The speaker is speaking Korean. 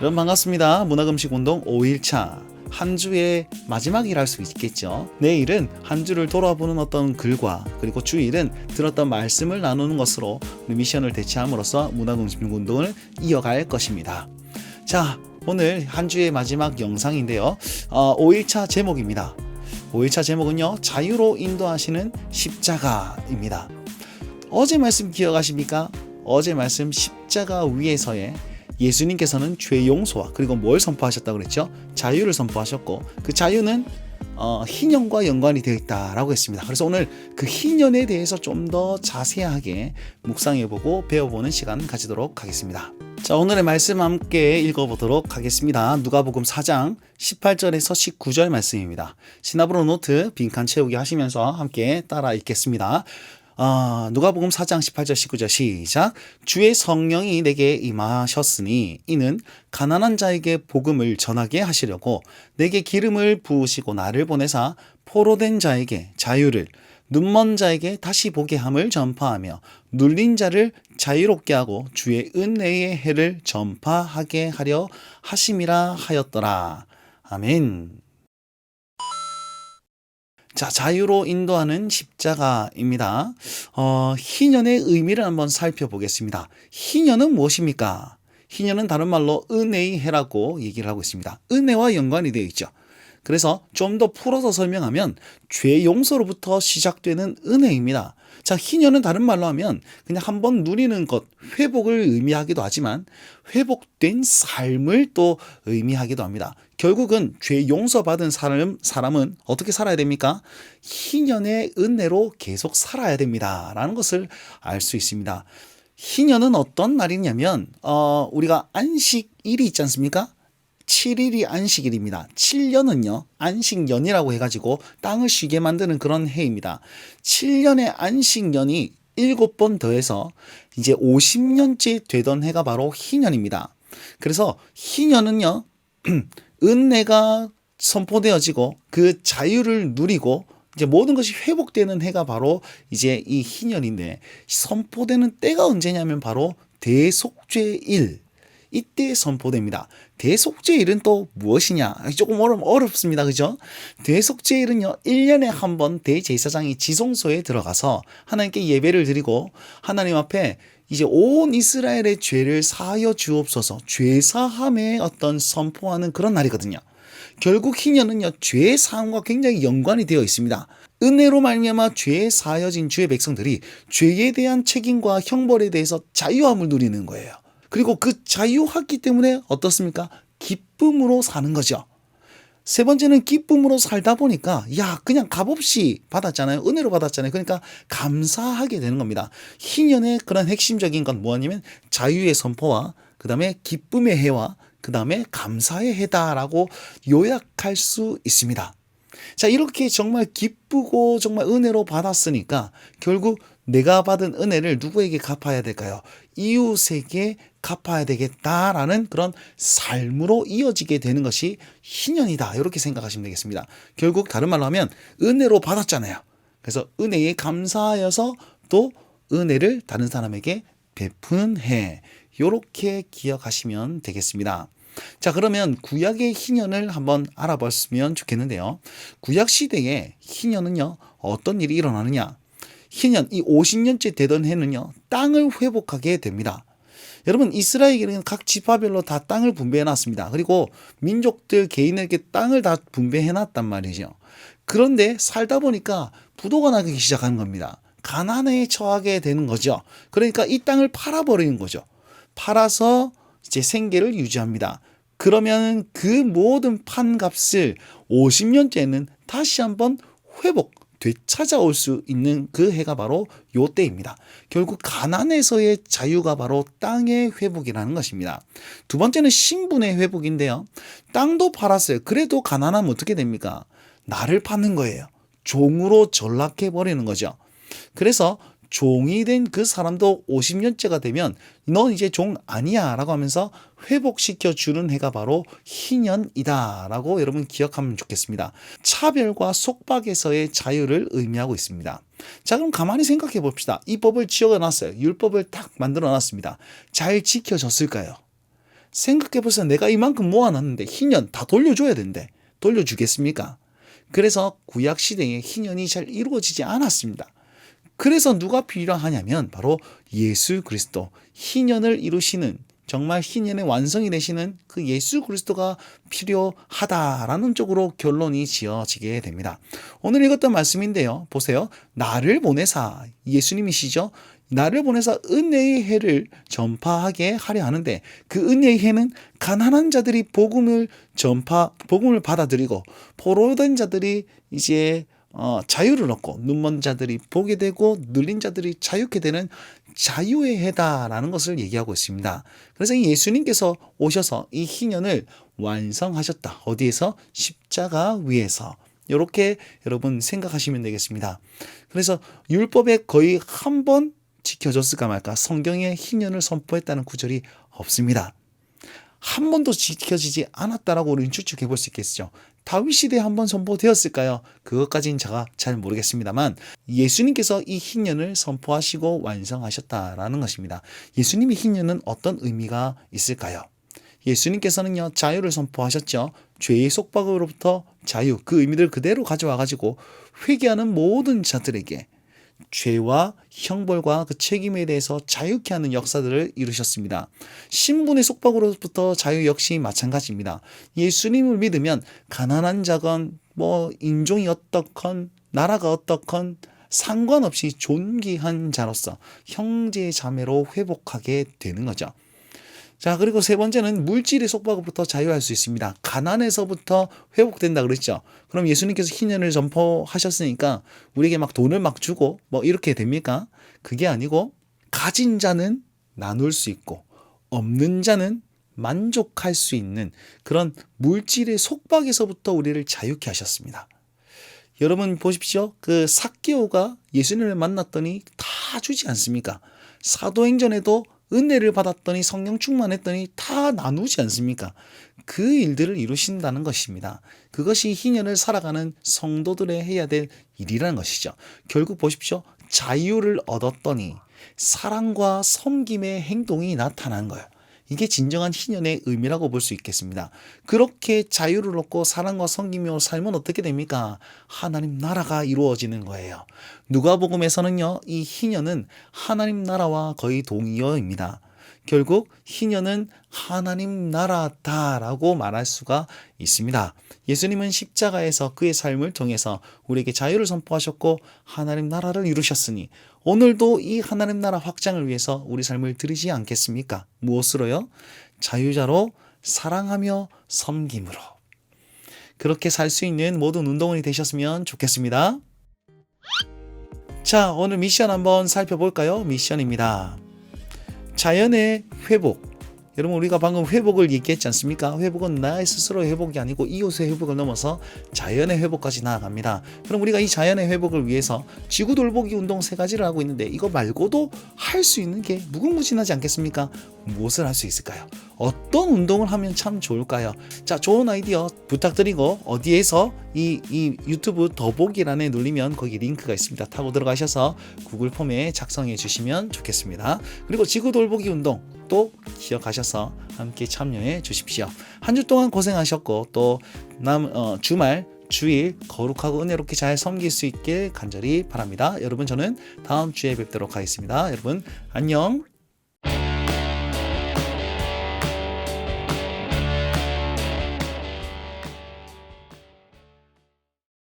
여러분 반갑습니다. 문화금식운동 5일차 한 주의 마지막이라 할 수 있겠죠. 내일은 한 주를 돌아보는 어떤 글과 그리고 주일은 들었던 말씀을 나누는 것으로 우리 미션을 대체함으로써 문화금식운동을 이어갈 것입니다. 자, 오늘 한 주의 마지막 영상인데요. 5일차 제목입니다. 5일차 제목은요, 자유로 인도하시는 십자가입니다. 어제 말씀 기억하십니까? 어제 말씀 십자가 위에서의 예수님께서는 죄 용서와 그리고 뭘 선포하셨다고 그랬죠? 자유를 선포하셨고, 그 자유는 희년과 연관이 되어 있다라고 했습니다. 그래서 오늘 그 희년에 대해서 좀 더 자세하게 묵상해보고 배워보는 시간 가지도록 하겠습니다. 자, 오늘의 말씀 함께 읽어보도록 하겠습니다. 누가복음 4장 18절에서 19절 말씀입니다. 시나브로 노트 빈칸 채우기 하시면서 함께 따라 읽겠습니다. 누가복음 4장 18절 19절 시작. 주의 성령이 내게 임하셨으니 이는 가난한 자에게 복음을 전하게 하시려고 내게 기름을 부으시고 나를 보내사 포로된 자에게 자유를, 눈먼 자에게 다시 보게 함을 전파하며 눌린 자를 자유롭게 하고 주의 은혜의 해를 전파하게 하려 하심이라 하였더라. 아멘. 자, 자유로 인도하는 십자가입니다. 희년의 의미를 한번 살펴보겠습니다. 희년은 무엇입니까? 희년은 다른 말로 은혜의 해라고 얘기를 하고 있습니다. 은혜와 연관이 되어 있죠. 그래서 좀 더 풀어서 설명하면 죄 용서로부터 시작되는 은혜입니다. 자, 희년은 다른 말로 하면 그냥 한번 누리는 것, 회복을 의미하기도 하지만 회복된 삶을 또 의미하기도 합니다. 결국은 죄 용서받은 사람은 어떻게 살아야 됩니까? 희년의 은혜로 계속 살아야 됩니다. 라는 것을 알 수 있습니다. 희년은 어떤 날이냐면 우리가 안식일이 있지 않습니까? 7일이 안식일입니다. 7년은요, 안식년이라고 해가지고 땅을 쉬게 만드는 그런 해입니다. 7년의 안식년이 7번 더해서 이제 50년째 되던 해가 바로 희년입니다. 그래서 희년은요, 은혜가 선포되어지고 그 자유를 누리고 이제 모든 것이 회복되는 해가 바로 이제 이 희년인데, 선포되는 때가 언제냐면 바로 대속죄일, 이때 선포됩니다. 대속죄일은 또 무엇이냐? 조금 어렵습니다. 그죠? 대속죄일은요, 1년에 한 번 대제사장이 지성소에 들어가서 하나님께 예배를 드리고 하나님 앞에 이제 온 이스라엘의 죄를 사하여 주옵소서, 죄사함의 어떤 선포하는 그런 날이거든요. 결국 희년은요, 죄 사함과 굉장히 연관이 되어 있습니다. 은혜로 말미암아 죄에 사하여진 주의 백성들이 죄에 대한 책임과 형벌에 대해서 자유함을 누리는 거예요. 그리고 그 자유하기 때문에 어떻습니까? 기쁨으로 사는 거죠. 세 번째는 기쁨으로 살다 보니까 그냥 값없이 받았잖아요. 은혜로 받았잖아요. 그러니까 감사하게 되는 겁니다. 희년의 그런 핵심적인 건 뭐냐면 자유의 선포와 그 다음에 기쁨의 해와 그 다음에 감사의 해다라고 요약할 수 있습니다. 자, 이렇게 정말 기쁘고 정말 은혜로 받았으니까 결국 내가 받은 은혜를 누구에게 갚아야 될까요? 이웃에게 갚아야 되겠다라는 그런 삶으로 이어지게 되는 것이 희년이다, 이렇게 생각하시면 되겠습니다. 결국 다른 말로 하면 은혜로 받았잖아요. 그래서 은혜에 감사하여서 또 은혜를 다른 사람에게 베푸는 해, 이렇게 기억하시면 되겠습니다. 자, 그러면 구약의 희년을 한번 알아봤으면 좋겠는데요. 구약 시대에 희년은요, 어떤 일이 일어나느냐? 희년, 이 50년째 되던 해는요, 땅을 회복하게 됩니다. 여러분, 이스라엘에게는 각 지파별로 다 땅을 분배해 놨습니다. 그리고 민족들 개인에게 땅을 다 분배해 놨단 말이죠. 그런데 살다 보니까 부도가 나기 시작하는 겁니다. 가난에 처하게 되는 거죠. 그러니까 이 땅을 팔아버리는 거죠. 팔아서 이제 생계를 유지합니다. 그러면 그 모든 판값을 50년째는 다시 한번 되찾아올 수 있는 그 해가 바로 요 때입니다. 결국 가난에서의 자유가 바로 땅의 회복이라는 것입니다. 두 번째는 신분의 회복인데요. 땅도 팔았어요. 그래도 가난하면 어떻게 됩니까? 나를 파는 거예요. 종으로 전락해버리는 거죠. 그래서 종이 된 그 사람도 50년째가 되면 넌 이제 종 아니야 라고 하면서 회복시켜 주는 해가 바로 희년이다 라고 여러분 기억하면 좋겠습니다. 차별과 속박에서의 자유를 의미하고 있습니다. 자, 그럼 가만히 생각해 봅시다. 이 법을 지어놨어요. 율법을 딱 만들어 놨습니다. 잘 지켜졌을까요? 생각해보세요. 내가 이만큼 모아놨는데 희년 다 돌려줘야 된대. 돌려주겠습니까? 그래서 구약시대에 희년이 잘 이루어지지 않았습니다. 그래서 누가 필요하냐면 바로 예수 그리스도, 희년을 이루시는, 정말 희년의 완성이 되시는 그 예수 그리스도가 필요하다라는 쪽으로 결론이 지어지게 됩니다. 오늘 읽었던 말씀인데요. 보세요. 나를 보내사, 예수님이시죠. 나를 보내사 은혜의 해를 전파하게 하려 하는데, 그 은혜의 해는 가난한 자들이 복음을 받아들이고 포로된 자들이 이제 자유를 얻고, 눈먼 자들이 보게 되고 눌린 자들이 자유케 되는 자유의 해다라는 것을 얘기하고 있습니다. 그래서 예수님께서 오셔서 이 희년을 완성하셨다. 어디에서? 십자가 위에서. 이렇게 여러분 생각하시면 되겠습니다. 그래서 율법에 거의 한 번 지켜졌을까 말까 성경에 희년을 선포했다는 구절이 없습니다. 한 번도 지켜지지 않았다라고 우리는 추측해 볼 수 있겠죠. 다윗 시대에 한 번 선포되었을까요? 그것까지는 제가 잘 모르겠습니다만 예수님께서 이 희년을 선포하시고 완성하셨다라는 것입니다. 예수님의 희년은 어떤 의미가 있을까요? 예수님께서는요, 자유를 선포하셨죠. 죄의 속박으로부터 자유, 그 의미를 그대로 가져와 가지고 회개하는 모든 자들에게 죄와 형벌과 그 책임에 대해서 자유케 하는 역사들을 이루셨습니다. 신분의 속박으로부터 자유 역시 마찬가지입니다. 예수님을 믿으면 가난한 자건 인종이 어떻건 나라가 어떻건 상관없이 존귀한 자로서 형제 자매로 회복하게 되는 거죠. 자, 그리고 세 번째는 물질의 속박으로부터 자유할 수 있습니다. 가난에서부터 회복된다 그랬죠. 그럼 예수님께서 희년을 선포하셨으니까 우리에게 막 돈을 막 주고 이렇게 됩니까? 그게 아니고 가진 자는 나눌 수 있고 없는 자는 만족할 수 있는 그런 물질의 속박에서부터 우리를 자유케 하셨습니다. 여러분 보십시오. 그 삭개오가 예수님을 만났더니 다 주지 않습니까? 사도행전에도 은혜를 받았더니 성령 충만했더니 다 나누지 않습니까? 그 일들을 이루신다는 것입니다. 그것이 희년을 살아가는 성도들의 해야 될 일이라는 것이죠. 결국 보십시오. 자유를 얻었더니 사랑과 섬김의 행동이 나타난 거예요. 이게 진정한 희년의 의미라고 볼 수 있겠습니다. 그렇게 자유를 얻고 사랑과 섬김으로 살면 어떻게 됩니까? 하나님 나라가 이루어지는 거예요. 누가복음에서는요, 이 희년은 하나님 나라와 거의 동의어입니다. 결국 희년은 하나님 나라다라고 말할 수가 있습니다. 예수님은 십자가에서 그의 삶을 통해서 우리에게 자유를 선포하셨고 하나님 나라를 이루셨으니 오늘도 이 하나님 나라 확장을 위해서 우리 삶을 드리지 않겠습니까? 무엇으로요? 자유자로 사랑하며 섬김으로. 그렇게 살 수 있는 모든 운동원이 되셨으면 좋겠습니다. 자, 오늘 미션 한번 살펴볼까요? 미션입니다. 자연의 회복. 여러분 우리가 방금 회복을 얘기했지 않습니까? 회복은 나의 스스로의 회복이 아니고 이웃의 회복을 넘어서 자연의 회복까지 나아갑니다. 그럼 우리가 이 자연의 회복을 위해서 지구 돌보기 운동 3가지를 하고 있는데 이거 말고도 할 수 있는 게 무궁무진하지 않겠습니까? 무엇을 할 수 있을까요? 어떤 운동을 하면 참 좋을까요? 자, 좋은 아이디어 부탁드리고 어디에서 이 유튜브 더보기란에 누르면 거기 링크가 있습니다. 타고 들어가셔서 구글 폼에 작성해 주시면 좋겠습니다. 그리고 지구 돌보기 운동 또 기억하셔서 함께 참여해 주십시오. 한 주 동안 고생하셨고 또 주말 주일 거룩하고 은혜롭게 잘 섬길 수 있길 간절히 바랍니다. 여러분 저는 다음 주에 뵙도록 하겠습니다. 여러분 안녕.